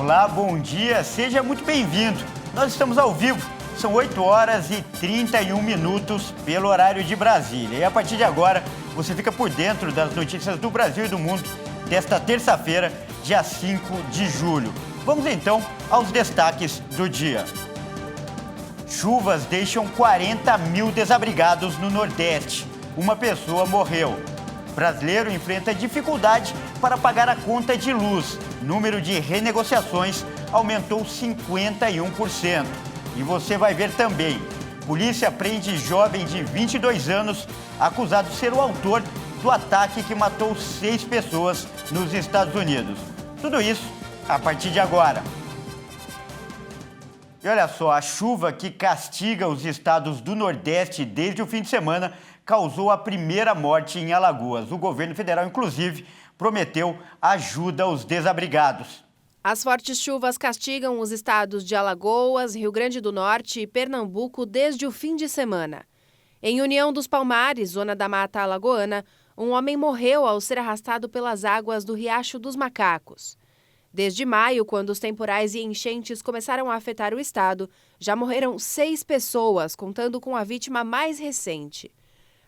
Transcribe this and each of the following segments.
Olá, bom dia, seja muito bem-vindo. Nós estamos ao vivo, são 8 horas e 31 minutos pelo horário de Brasília. E a partir de agora, você fica por dentro das notícias do Brasil e do mundo desta terça-feira, dia 5 de julho. Vamos então aos destaques do dia. Chuvas deixam 40 mil desabrigados no Nordeste. Uma pessoa morreu. Brasileiro enfrenta dificuldade para pagar a conta de luz. Número de renegociações aumentou 51%. E você vai ver também. Polícia prende jovem de 22 anos acusado de ser o autor do ataque que matou 6 pessoas nos Estados Unidos. Tudo isso a partir de agora. E olha só, a chuva que castiga os estados do Nordeste desde o fim de semana causou a primeira morte em Alagoas. O governo federal, inclusive, prometeu ajuda aos desabrigados. As fortes chuvas castigam os estados de Alagoas, Rio Grande do Norte e Pernambuco desde o fim de semana. Em União dos Palmares, zona da Mata Alagoana, um homem morreu ao ser arrastado pelas águas do Riacho dos Macacos. Desde maio, quando os temporais e enchentes começaram a afetar o estado, já morreram 6 pessoas, contando com a vítima mais recente.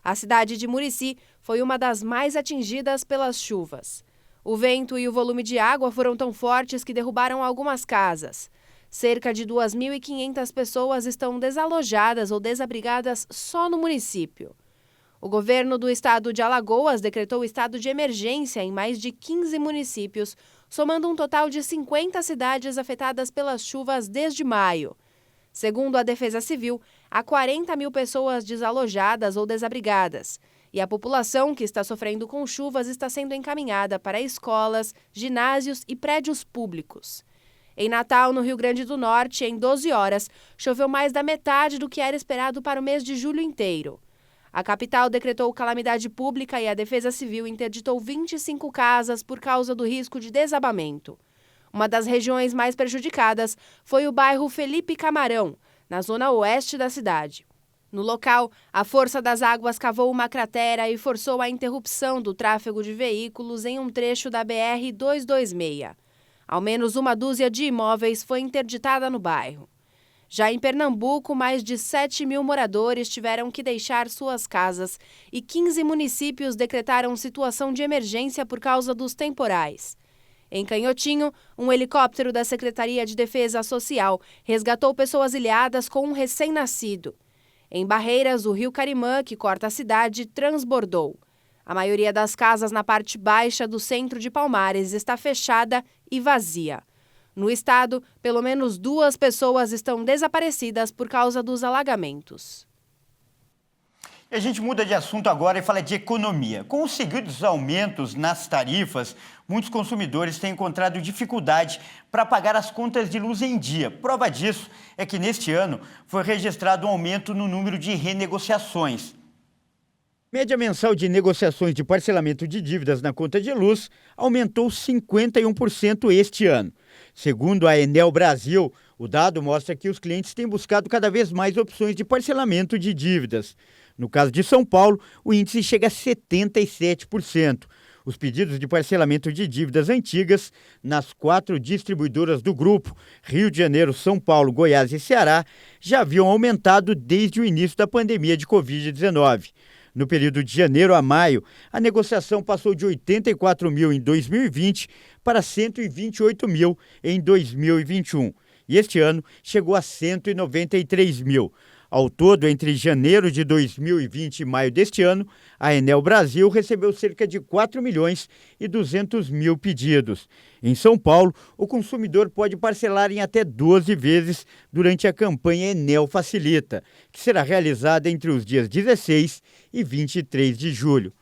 A cidade de Murici foi uma das mais atingidas pelas chuvas. O vento e o volume de água foram tão fortes que derrubaram algumas casas. Cerca de 2.500 pessoas estão desalojadas ou desabrigadas só no município. O governo do estado de Alagoas decretou estado de emergência em mais de 15 municípios, somando um total de 50 cidades afetadas pelas chuvas desde maio. Segundo a Defesa Civil, há 40 mil pessoas desalojadas ou desabrigadas. E a população que está sofrendo com chuvas está sendo encaminhada para escolas, ginásios e prédios públicos. Em Natal, no Rio Grande do Norte, em 12 horas, choveu mais da metade do que era esperado para o mês de julho inteiro. A capital decretou calamidade pública e a Defesa Civil interditou 25 casas por causa do risco de desabamento. Uma das regiões mais prejudicadas foi o bairro Felipe Camarão, na zona oeste da cidade. No local, a força das águas cavou uma cratera e forçou a interrupção do tráfego de veículos em um trecho da BR-226. Ao menos uma dúzia de imóveis foi interditada no bairro. Já em Pernambuco, mais de 7 mil moradores tiveram que deixar suas casas e 15 municípios decretaram situação de emergência por causa dos temporais. Em Canhotinho, um helicóptero da Secretaria de Defesa Social resgatou pessoas ilhadas com um recém-nascido. Em Barreiras, o rio Carimã, que corta a cidade, transbordou. A maioria das casas na parte baixa do centro de Palmares está fechada e vazia. No estado, pelo menos 2 pessoas estão desaparecidas por causa dos alagamentos. E a gente muda de assunto agora e fala de economia. Com os seguidos aumentos nas tarifas, muitos consumidores têm encontrado dificuldade para pagar as contas de luz em dia. Prova disso é que neste ano foi registrado um aumento no número de renegociações. Média mensal de negociações de parcelamento de dívidas na conta de luz aumentou 51% este ano. Segundo a Enel Brasil, o dado mostra que os clientes têm buscado cada vez mais opções de parcelamento de dívidas. No caso de São Paulo, o índice chega a 77%. Os pedidos de parcelamento de dívidas antigas nas 4 distribuidoras do grupo, Rio de Janeiro, São Paulo, Goiás e Ceará, já haviam aumentado desde o início da pandemia de Covid-19. No período de janeiro a maio, a negociação passou de 84 mil em 2020 para 128 mil em 2021. E este ano chegou a 193 mil. Ao todo, entre janeiro de 2020 e maio deste ano, a Enel Brasil recebeu cerca de 4 milhões e 200 mil pedidos. Em São Paulo, o consumidor pode parcelar em até 12 vezes durante a campanha Enel Facilita, que será realizada entre os dias 16 e 23 de julho.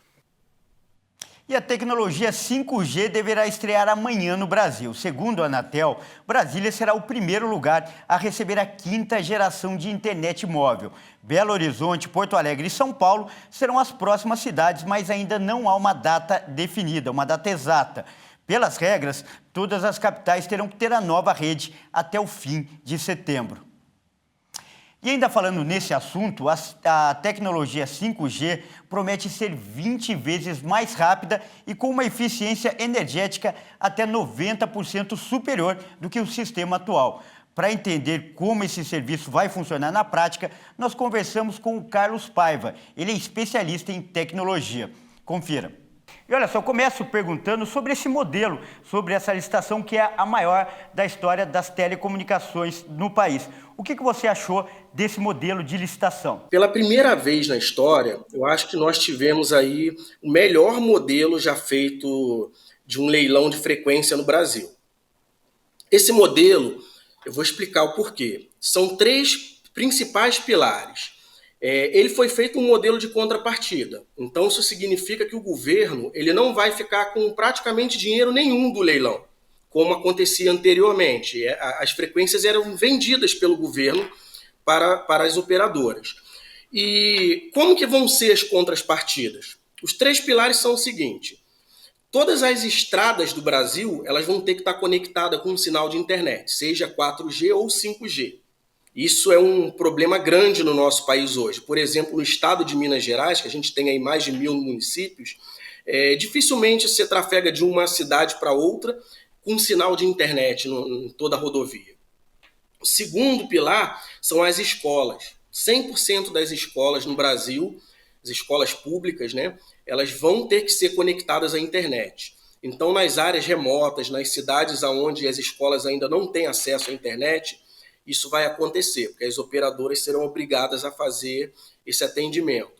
E a tecnologia 5G deverá estrear amanhã no Brasil. Segundo a Anatel, Brasília será o primeiro lugar a receber a 5ª geração de internet móvel. Belo Horizonte, Porto Alegre e São Paulo serão as próximas cidades, mas ainda não há uma data definida, uma data exata. Pelas regras, todas as capitais terão que ter a nova rede até o fim de setembro. E ainda falando nesse assunto, a tecnologia 5G promete ser 20 vezes mais rápida e com uma eficiência energética até 90% superior do que o sistema atual. Para entender como esse serviço vai funcionar na prática, nós conversamos com o Carlos Paiva. Ele é especialista em tecnologia. Confira. E olha só, eu começo perguntando sobre esse modelo, sobre essa licitação que é a maior da história das telecomunicações no país. O que você achou desse modelo de licitação? Pela primeira vez na história, eu acho que nós tivemos aí o melhor modelo já feito de um leilão de frequência no Brasil. Esse modelo, eu vou explicar o porquê. São 3 principais pilares. Ele foi feito um modelo de contrapartida. Então isso significa que o governo ele não vai ficar com praticamente dinheiro nenhum do leilão, como acontecia anteriormente. As frequências eram vendidas pelo governo para as operadoras. E como que vão ser as contrapartidas? Os 3 pilares são o seguinte: todas as estradas do Brasil elas vão ter que estar conectadas com um sinal de internet, seja 4G ou 5G. Isso é um problema grande no nosso país hoje. Por exemplo, no estado de Minas Gerais, que a gente tem aí mais de 1000 municípios, dificilmente você trafega de uma cidade para outra com um sinal de internet em toda a rodovia. O segundo pilar são as escolas. 100% das escolas no Brasil, as escolas públicas, né, elas vão ter que ser conectadas à internet. Então, nas áreas remotas, nas cidades onde as escolas ainda não têm acesso à internet, isso vai acontecer, porque as operadoras serão obrigadas a fazer esse atendimento.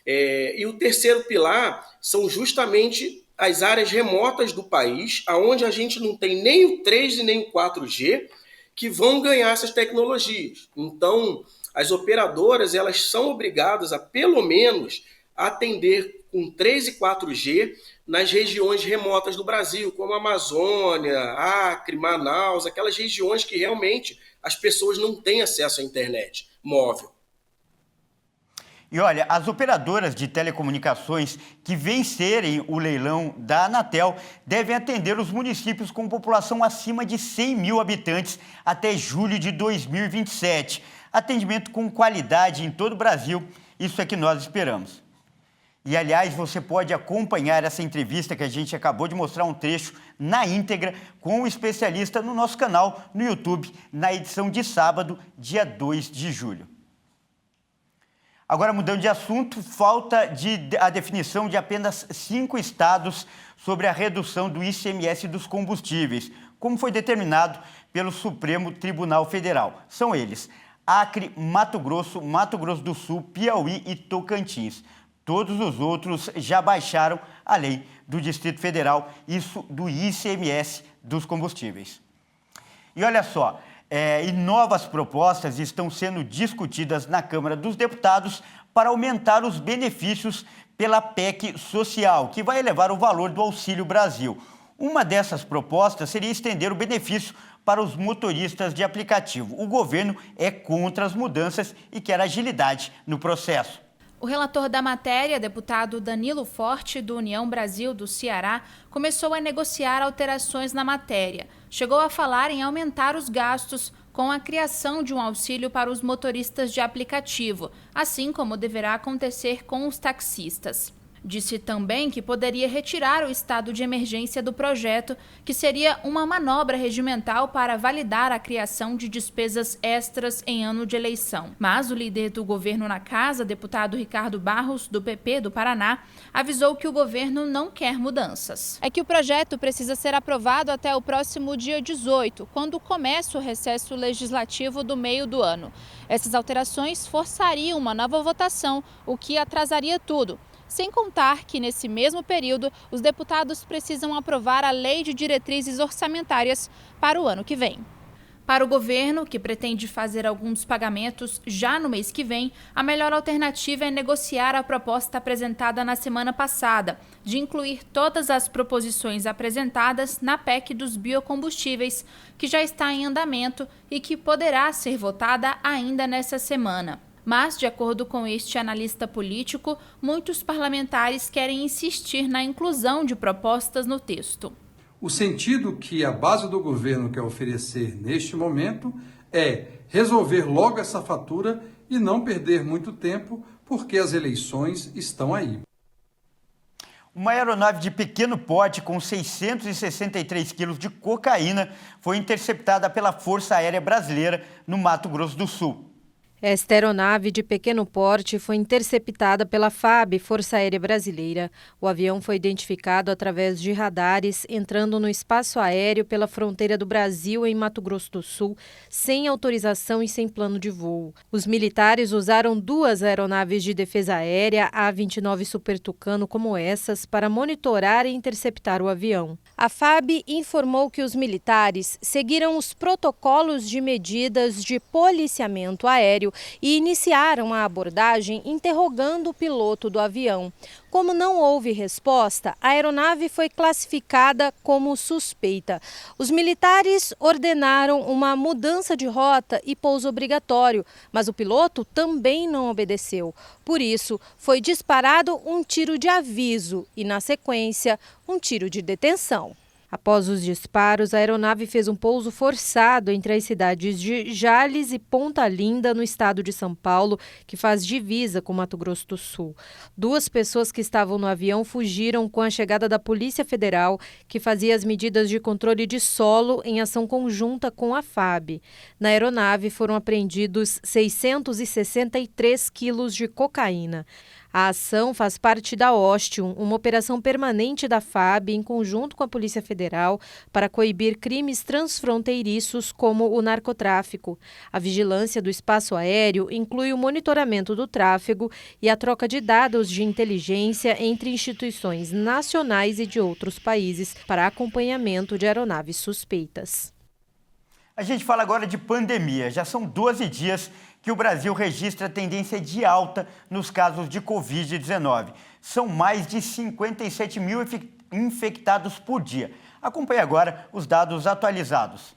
E o terceiro pilar são justamente as áreas remotas do país, onde a gente não tem nem o 3G e nem o 4G, que vão ganhar essas tecnologias. Então, as operadoras elas são obrigadas a, pelo menos, atender com 3 e 4G nas regiões remotas do Brasil, como a Amazônia, Acre, Manaus, aquelas regiões que realmente as pessoas não têm acesso à internet móvel. E olha, as operadoras de telecomunicações que vencerem o leilão da Anatel devem atender os municípios com população acima de 100 mil habitantes até julho de 2027. Atendimento com qualidade em todo o Brasil, isso é que nós esperamos. E, aliás, você pode acompanhar essa entrevista que a gente acabou de mostrar um trecho na íntegra com o especialista no nosso canal no YouTube, na edição de sábado, dia 2 de julho. Agora, mudando de assunto, falta a definição de apenas 5 estados sobre a redução do ICMS dos combustíveis, como foi determinado pelo Supremo Tribunal Federal. São eles: Acre, Mato Grosso do Sul, Piauí e Tocantins. Todos os outros já baixaram a lei do Distrito Federal, isso do ICMS dos combustíveis. E olha só, novas propostas estão sendo discutidas na Câmara dos Deputados para aumentar os benefícios pela PEC social, que vai elevar o valor do Auxílio Brasil. Uma dessas propostas seria estender o benefício para os motoristas de aplicativo. O governo é contra as mudanças e quer agilidade no processo. O relator da matéria, deputado Danilo Forte, do União Brasil do Ceará, começou a negociar alterações na matéria. Chegou a falar em aumentar os gastos com a criação de um auxílio para os motoristas de aplicativo, assim como deverá acontecer com os taxistas. Disse também que poderia retirar o estado de emergência do projeto, que seria uma manobra regimental para validar a criação de despesas extras em ano de eleição. Mas o líder do governo na casa, deputado Ricardo Barros, do PP do Paraná, avisou que o governo não quer mudanças. É que o projeto precisa ser aprovado até o próximo dia 18, quando começa o recesso legislativo do meio do ano. Essas alterações forçariam uma nova votação, o que atrasaria tudo. Sem contar que, nesse mesmo período, os deputados precisam aprovar a Lei de Diretrizes Orçamentárias para o ano que vem. Para o governo, que pretende fazer alguns pagamentos já no mês que vem, a melhor alternativa é negociar a proposta apresentada na semana passada, de incluir todas as proposições apresentadas na PEC dos biocombustíveis, que já está em andamento e que poderá ser votada ainda nessa semana. Mas, de acordo com este analista político, muitos parlamentares querem insistir na inclusão de propostas no texto. O sentido que a base do governo quer oferecer neste momento é resolver logo essa fatura e não perder muito tempo, porque as eleições estão aí. Uma aeronave de pequeno porte com 663 quilos de cocaína foi interceptada pela Força Aérea Brasileira no Mato Grosso do Sul. Esta aeronave de pequeno porte foi interceptada pela FAB, Força Aérea Brasileira. O avião foi identificado através de radares, entrando no espaço aéreo pela fronteira do Brasil em Mato Grosso do Sul, sem autorização e sem plano de voo. Os militares usaram 2 aeronaves de defesa aérea A-29 Super Tucano como essas para monitorar e interceptar o avião. A FAB informou que os militares seguiram os protocolos de medidas de policiamento aéreo e iniciaram a abordagem interrogando o piloto do avião. Como não houve resposta, a aeronave foi classificada como suspeita. Os militares ordenaram uma mudança de rota e pouso obrigatório, mas o piloto também não obedeceu. Por isso, foi disparado um tiro de aviso e, na sequência, um tiro de detenção. Após os disparos, a aeronave fez um pouso forçado entre as cidades de Jales e Ponta Linda, no estado de São Paulo, que faz divisa com Mato Grosso do Sul. 2 pessoas que estavam no avião fugiram com a chegada da Polícia Federal, que fazia as medidas de controle de solo em ação conjunta com a FAB. Na aeronave foram apreendidos 663 quilos de cocaína. A ação faz parte da Ostium, uma operação permanente da FAB em conjunto com a Polícia Federal para coibir crimes transfronteiriços como o narcotráfico. A vigilância do espaço aéreo inclui o monitoramento do tráfego e a troca de dados de inteligência entre instituições nacionais e de outros países para acompanhamento de aeronaves suspeitas. A gente fala agora de pandemia. Já são 12 dias que o Brasil registra tendência de alta nos casos de Covid-19. São mais de 57 mil infectados por dia. Acompanhe agora os dados atualizados.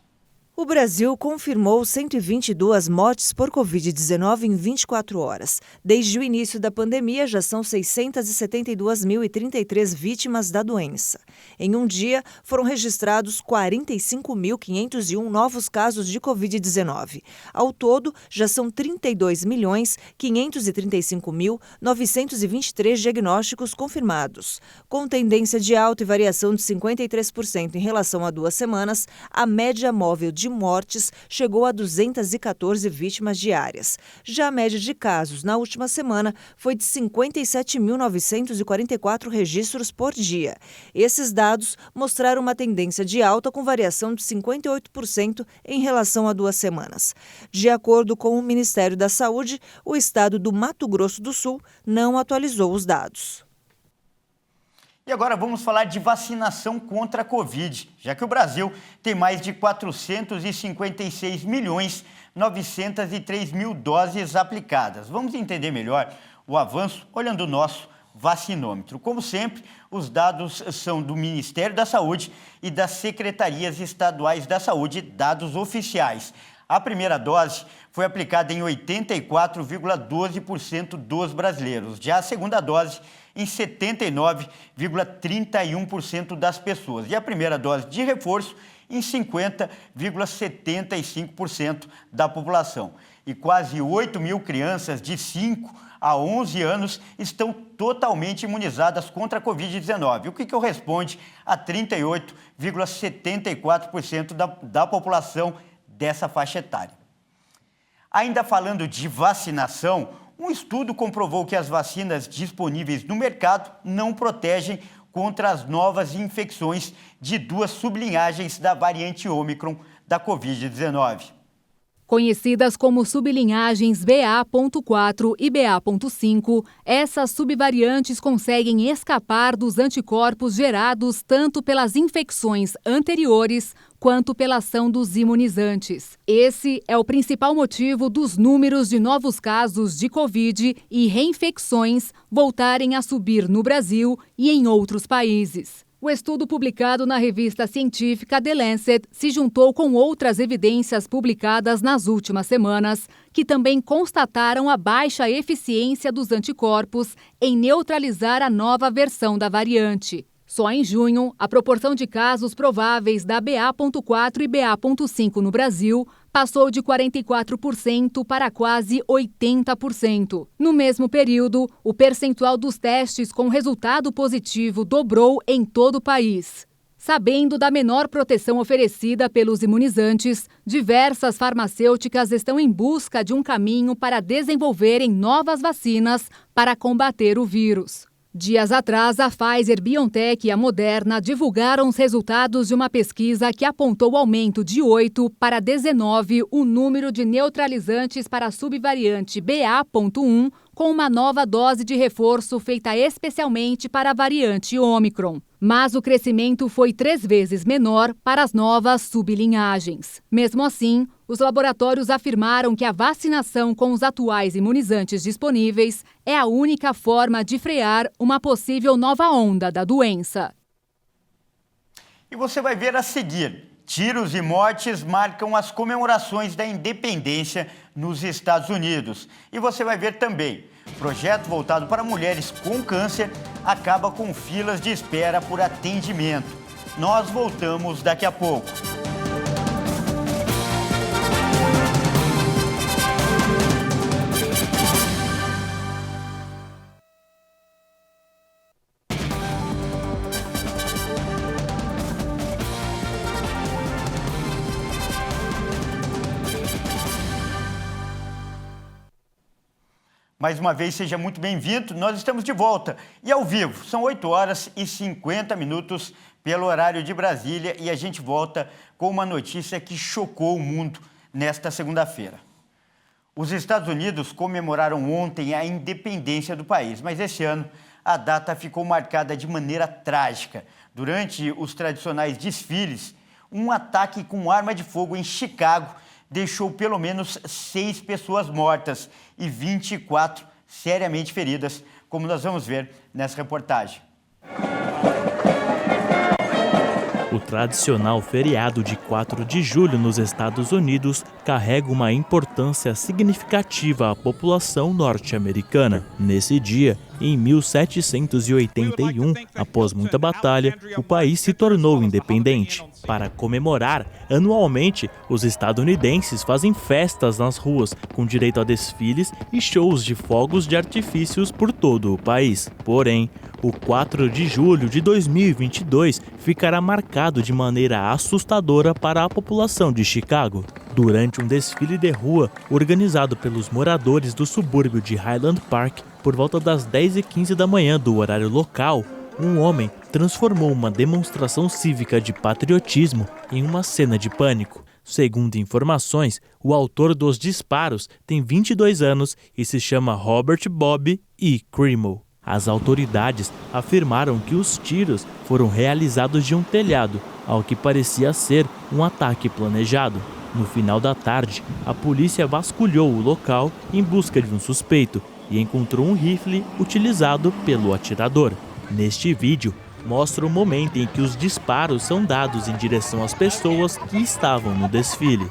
O Brasil confirmou 122 mortes por Covid-19 em 24 horas. Desde o início da pandemia, já são 672.033 vítimas da doença. Em um dia, foram registrados 45.501 novos casos de Covid-19. Ao todo, já são 32.535.923 diagnósticos confirmados. Com tendência de alta e variação de 53% em relação a 2 semanas, a média móvel de mortes chegou a 214 vítimas diárias. Já a média de casos na última semana foi de 57.944 registros por dia. Esses dados mostraram uma tendência de alta com variação de 58% em relação a 2 semanas. De acordo com o Ministério da Saúde, o estado do Mato Grosso do Sul não atualizou os dados. E agora vamos falar de vacinação contra a Covid, já que o Brasil tem mais de 456.903.000 doses aplicadas. Vamos entender melhor o avanço olhando o nosso vacinômetro. Como sempre, os dados são do Ministério da Saúde e das Secretarias Estaduais da Saúde, dados oficiais. A primeira dose foi aplicada em 84,12% dos brasileiros. Já a segunda dose em 79,31% das pessoas. E a primeira dose de reforço em 50,75% da população. E quase 8 mil crianças de 5 a 11 anos estão totalmente imunizadas contra a Covid-19, o que corresponde a 38,74% da população dessa faixa etária. Ainda falando de vacinação, um estudo comprovou que as vacinas disponíveis no mercado não protegem contra as novas infecções de 2 sublinhagens da variante Ômicron da Covid-19. Conhecidas como sublinhagens BA.4 e BA.5, essas subvariantes conseguem escapar dos anticorpos gerados tanto pelas infecções anteriores quanto pela ação dos imunizantes. Esse é o principal motivo dos números de novos casos de Covid e reinfecções voltarem a subir no Brasil e em outros países. O estudo publicado na revista científica The Lancet se juntou com outras evidências publicadas nas últimas semanas, que também constataram a baixa eficiência dos anticorpos em neutralizar a nova versão da variante. Só em junho, a proporção de casos prováveis da BA.4 e BA.5 no Brasil passou de 44% para quase 80%. No mesmo período, o percentual dos testes com resultado positivo dobrou em todo o país. Sabendo da menor proteção oferecida pelos imunizantes, diversas farmacêuticas estão em busca de um caminho para desenvolverem novas vacinas para combater o vírus. Dias atrás, a Pfizer-BioNTech e a Moderna divulgaram os resultados de uma pesquisa que apontou o aumento de 8 para 19 o número de neutralizantes para a subvariante BA.1, com uma nova dose de reforço feita especialmente para a variante Ômicron. Mas o crescimento foi 3 vezes menor para as novas sublinhagens. Mesmo assim, os laboratórios afirmaram que a vacinação com os atuais imunizantes disponíveis é a única forma de frear uma possível nova onda da doença. E você vai ver a seguir: tiros e mortes marcam as comemorações da independência nos Estados Unidos. E você vai ver também: projeto voltado para mulheres com câncer acaba com filas de espera por atendimento. Nós voltamos daqui a pouco. Mais uma vez, seja muito bem-vindo. Nós estamos de volta e ao vivo. São 8 horas e 50 minutos pelo horário de Brasília e a gente volta com uma notícia que chocou o mundo nesta segunda-feira. Os Estados Unidos comemoraram ontem a independência do país, mas esse ano a data ficou marcada de maneira trágica. Durante os tradicionais desfiles, um ataque com arma de fogo em Chicago deixou pelo menos 6 pessoas mortas e 24 seriamente feridas, como nós vamos ver nessa reportagem. O tradicional feriado de 4 de julho nos Estados Unidos carrega uma importância significativa à população norte-americana. Nesse dia, em 1781, após muita batalha, o país se tornou independente. Para comemorar, anualmente, os estadunidenses fazem festas nas ruas, com direito a desfiles e shows de fogos de artifícios por todo o país. Porém, o 4 de julho de 2022 ficará marcado de maneira assustadora para a população de Chicago. Durante um desfile de rua organizado pelos moradores do subúrbio de Highland Park, por volta das 10h15 da manhã do horário local, um homem transformou uma demonstração cívica de patriotismo em uma cena de pânico. Segundo informações, o autor dos disparos tem 22 anos e se chama Robert Bob E. Cremo. As autoridades afirmaram que os tiros foram realizados de um telhado, ao que parecia ser um ataque planejado. No final da tarde, a polícia vasculhou o local em busca de um suspeito e encontrou um rifle utilizado pelo atirador. Neste vídeo, mostra o momento em que os disparos são dados em direção às pessoas que estavam no desfile.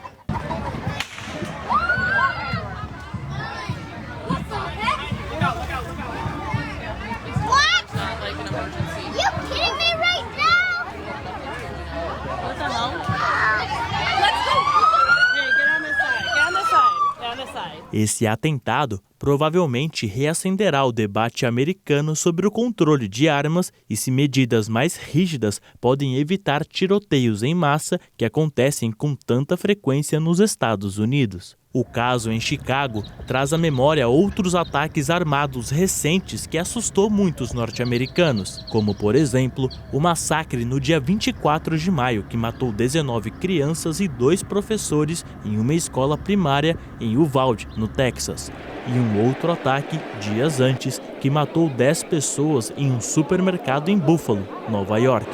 Esse atentado provavelmente reacenderá o debate americano sobre o controle de armas e se medidas mais rígidas podem evitar tiroteios em massa que acontecem com tanta frequência nos Estados Unidos. O caso em Chicago traz à memória outros ataques armados recentes que assustou muitos norte-americanos, como, por exemplo, o massacre no dia 24 de maio, que matou 19 crianças e 2 professores em uma escola primária em Uvalde, no Texas, e um outro ataque, dias antes, que matou 10 pessoas em um supermercado em Buffalo, Nova York.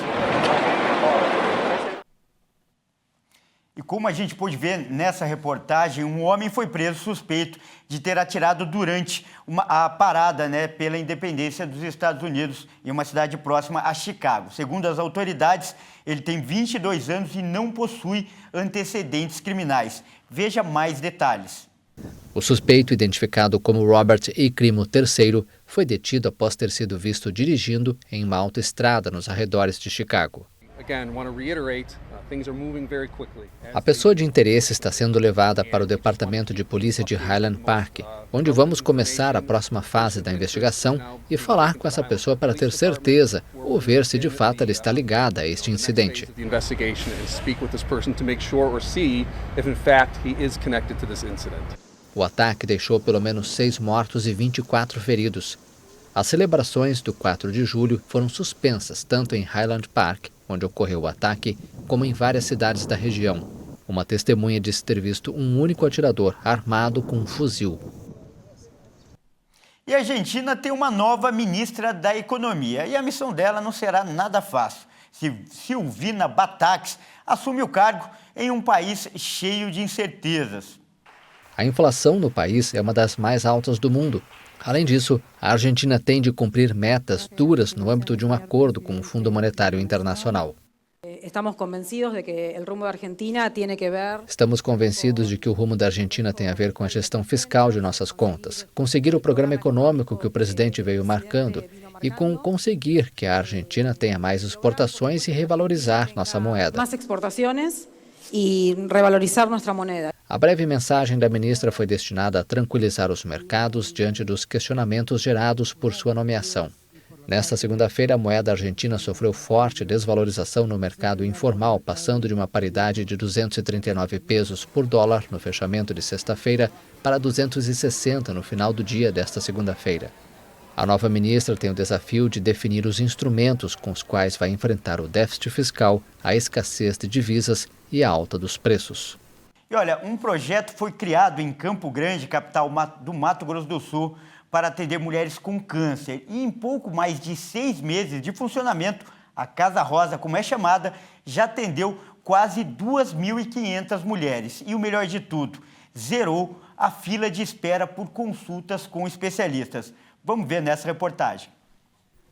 E como a gente pôde ver nessa reportagem, um homem foi preso suspeito de ter atirado durante a parada pela independência dos Estados Unidos em uma cidade próxima a Chicago. Segundo as autoridades, ele tem 22 anos e não possui antecedentes criminais. Veja mais detalhes. O suspeito, identificado como Robert Icrimo III, foi detido após ter sido visto dirigindo em uma autoestrada nos arredores de Chicago. A pessoa de interesse está sendo levada para o Departamento de Polícia de Highland Park, onde vamos começar a próxima fase da investigação e falar com essa pessoa para ter certeza ou ver se de fato ela está ligada a este incidente. O ataque deixou pelo menos 6 mortos e 24 feridos. As celebrações do 4 de julho foram suspensas tanto em Highland Park, onde ocorreu o ataque, como em várias cidades da região. Uma testemunha disse ter visto um único atirador armado com um fuzil. E a Argentina tem uma nova ministra da Economia e a missão dela não será nada fácil. Silvina Batax assume o cargo em um país cheio de incertezas. A inflação no país é uma das mais altas do mundo. Além disso, a Argentina tem de cumprir metas duras no âmbito de um acordo com o Fundo Monetário Internacional. Estamos convencidos de que o rumo da Argentina tem que ver. Estamos convencidos de que o rumo da Argentina tem a ver com a gestão fiscal de nossas contas, conseguir o programa econômico que o presidente veio marcando e com conseguir que a Argentina tenha mais exportações e revalorizar nossa moeda. Mais exportações e revalorizar nossa moeda. A breve mensagem da ministra foi destinada a tranquilizar os mercados diante dos questionamentos gerados por sua nomeação. Nesta segunda-feira, a moeda argentina sofreu forte desvalorização no mercado informal, passando de uma paridade de 239 pesos por dólar no fechamento de sexta-feira para 260 no final do dia desta segunda-feira. A nova ministra tem o desafio de definir os instrumentos com os quais vai enfrentar o déficit fiscal, a escassez de divisas e a alta dos preços. E olha, um projeto foi criado em Campo Grande, capital do Mato Grosso do Sul, para atender mulheres com câncer. E em pouco mais de 6 meses de funcionamento, a Casa Rosa, como é chamada, já atendeu quase 2.500 mulheres. E o melhor de tudo, zerou a fila de espera por consultas com especialistas. Vamos ver nessa reportagem.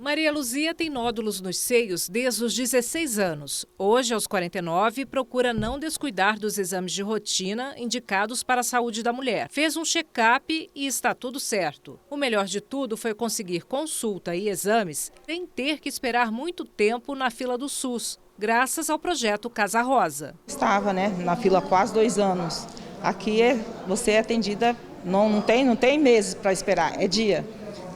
Maria Luzia tem nódulos nos seios desde os 16 anos. Hoje, aos 49, procura não descuidar dos exames de rotina indicados para a saúde da mulher. Fez um check-up e está tudo certo. O melhor de tudo foi conseguir consulta e exames sem ter que esperar muito tempo na fila do SUS, graças ao projeto Casa Rosa. Estava, na fila há quase 2 anos. Aqui você é atendida, não tem meses para esperar, é dia.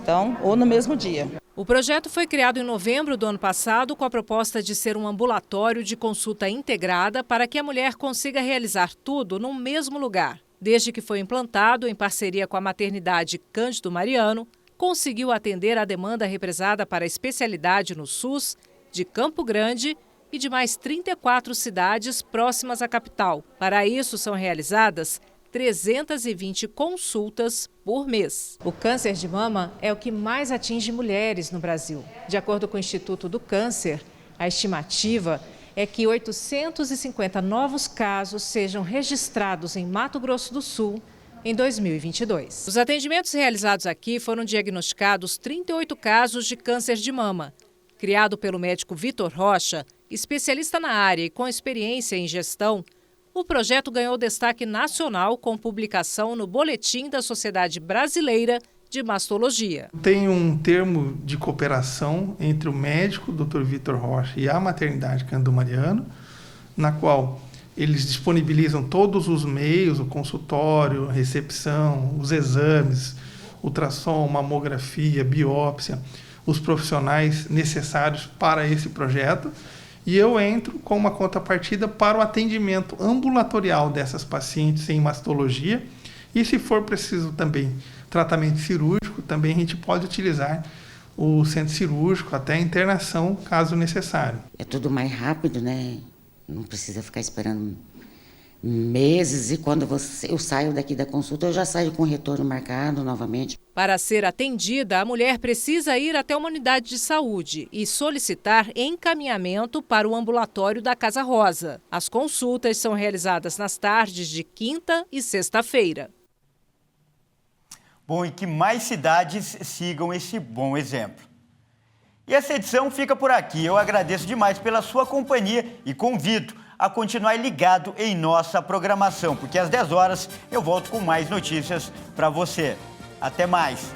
Então, ou no mesmo dia. O projeto foi criado em novembro do ano passado com a proposta de ser um ambulatório de consulta integrada para que a mulher consiga realizar tudo no mesmo lugar. Desde que foi implantado, em parceria com a maternidade Cândido Mariano, conseguiu atender a demanda represada para a especialidade no SUS de Campo Grande e de mais 34 cidades próximas à capital. Para isso, são realizadas 320 consultas por mês. O câncer de mama é o que mais atinge mulheres no Brasil. De acordo com o Instituto do Câncer, a estimativa é que 850 novos casos sejam registrados em Mato Grosso do Sul em 2022. Os atendimentos realizados aqui foram diagnosticados 38 casos de câncer de mama. Criado pelo médico Vitor Rocha, especialista na área e com experiência em gestão, o projeto ganhou destaque nacional com publicação no Boletim da Sociedade Brasileira de Mastologia. Tem um termo de cooperação entre o médico, Dr. Vitor Rocha, e a maternidade Cândido Mariano, na qual eles disponibilizam todos os meios, o consultório, a recepção, os exames, ultrassom, mamografia, biópsia, os profissionais necessários para esse projeto. E eu entro com uma contrapartida para o atendimento ambulatorial dessas pacientes em mastologia. E se for preciso também tratamento cirúrgico, também a gente pode utilizar o centro cirúrgico, até a internação, caso necessário. É tudo mais rápido, Não precisa ficar esperando meses e quando eu saio daqui da consulta, eu já saio com o retorno marcado novamente. Para ser atendida, a mulher precisa ir até uma unidade de saúde e solicitar encaminhamento para o ambulatório da Casa Rosa. As consultas são realizadas nas tardes de quinta e sexta-feira. Bom, e que mais cidades sigam esse bom exemplo. E essa edição fica por aqui. Eu agradeço demais pela sua companhia e convido a continuar ligado em nossa programação, porque às 10 horas eu volto com mais notícias para você. Até mais!